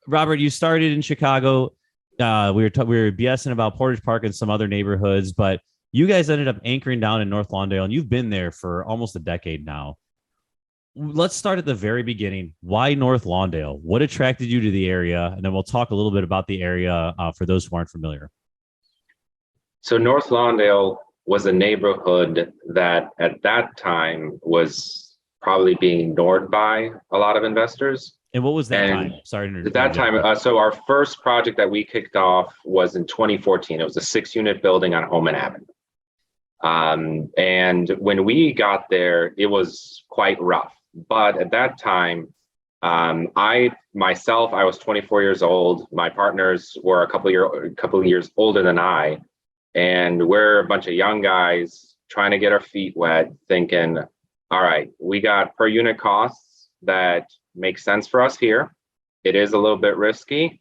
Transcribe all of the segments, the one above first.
Robert, you started in Chicago. We were BSing about Portage Park and some other neighborhoods, but you guys ended up anchoring down in North Lawndale, and you've been there for almost a decade now. Let's start at the very beginning. Why North Lawndale? What attracted you to the area? And then we'll talk a little bit about the area for those who aren't familiar. So North Lawndale was a neighborhood that at that time was probably being ignored by a lot of investors. And what was that time? Sorry to interrupt. At that time, so our first project that we kicked off was in 2014. It was a 6-unit building on Holman Avenue. And when we got there, it was quite rough. But at that time, I was 24 years old. My partners were a couple of years older than I. And we're a bunch of young guys trying to get our feet wet, thinking, all right, we got per unit costs that make sense for us here. It is a little bit risky,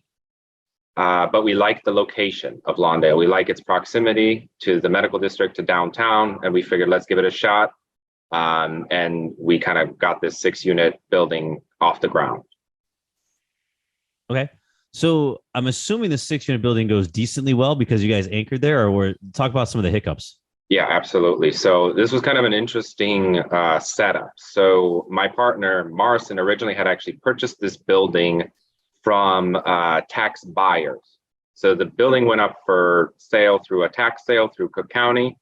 but we like the location of Lawndale. We like its proximity to the medical district, to downtown, and we figured let's give it a shot. And we kind of got this 6-unit building off the ground. Okay. So I'm assuming the 6-unit building goes decently well because you guys anchored there, or talk about some of the hiccups. Yeah, absolutely. So this was kind of an interesting setup. So my partner, Morrison, originally had actually purchased this building from tax buyers. So the building went up for sale through a tax sale through Cook County.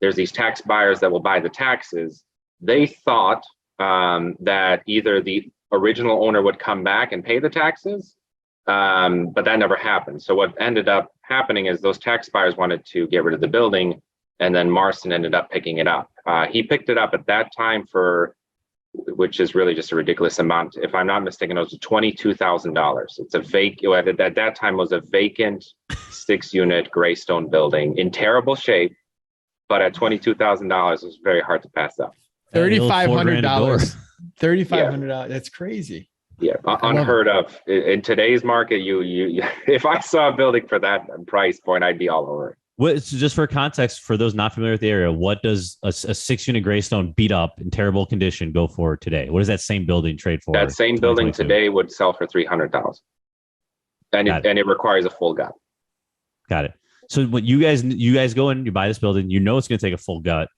There's these tax buyers that will buy the taxes. They thought that either the original owner would come back and pay the taxes, but that never happened. So what ended up happening is those tax buyers wanted to get rid of the building, and then Morrison ended up picking it up. He picked it up at that time for, which is really just a ridiculous amount. If I'm not mistaken, it was $22,000. It's a vacant, at that time was a vacant 6-unit graystone building in terrible shape, but at $22,000, it was very hard to pass up. $3,500. $3,500. That's crazy. Yeah, unheard of in today's market. You if I saw a building for that price point, I'd be all over it. So just for context, for those not familiar with the area, what does a 6-unit graystone beat up in terrible condition go for today? What does that same building trade for? That same building today would sell for $300,000, and it requires a full gut. Got it. So when you guys go in, you buy this building, you know it's going to take a full gut,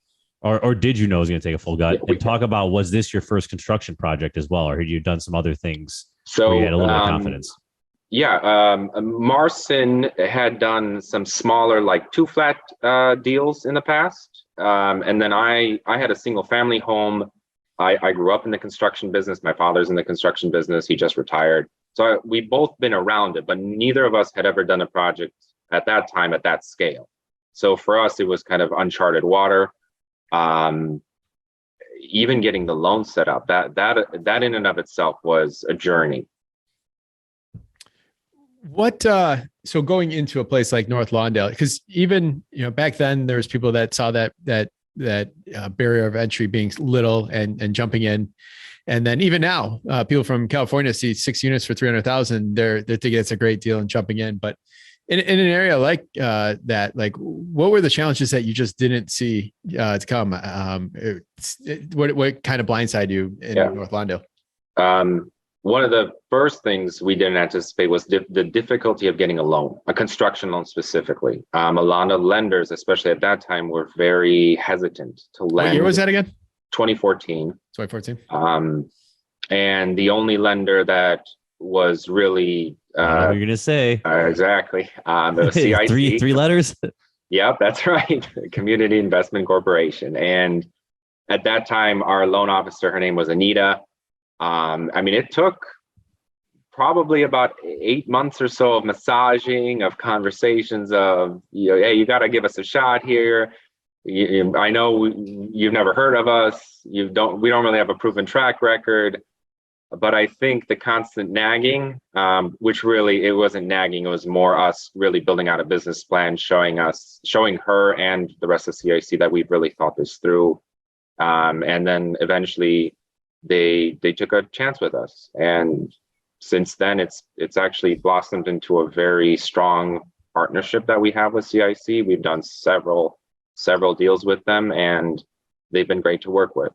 or did you know it was going to take a full gut? And talk about, was this your first construction project as well, or had you done some other things where you had a little more confidence? Yeah, Morrison had done some smaller, like 2-flat deals in the past. And then I had a single family home. I grew up in the construction business. My father's in the construction business. He just retired. So we've both been around it, but neither of us had ever done a project at that time at that scale. So for us, it was kind of uncharted water. Even getting the loan set up, that in and of itself was a journey. So going into a place like North Lawndale, because even, back then there was people that saw that barrier of entry being little and jumping in. And then even now, people from California see 6 units for $300,000. They're thinking it's a great deal and jumping in. But in an area like that, like, what were the challenges that you just didn't see to come? What kind of blindsided you in North Lawndale? One of the first things we didn't anticipate was the difficulty of getting a loan, a construction loan specifically. A lot of lenders, especially at that time, were very hesitant to lend. What year was that again? 2014. 2014. And the only lender that was really... what you're going to say. Exactly. It was CIC. Three letters? Yep, that's right. Community Investment Corporation. And at that time, our loan officer, her name was Anita. It took probably about 8 months or so of massaging, of conversations of, hey, you got to give us a shot here. I know you've never heard of us. We don't really have a proven track record. But I think the constant nagging, which really, it wasn't nagging, it was more us really building out a business plan, showing her and the rest of CIC that we've really thought this through. And then eventually they took a chance with us. And since then, it's actually blossomed into a very strong partnership that we have with CIC. We've done several deals with them, and they've been great to work with.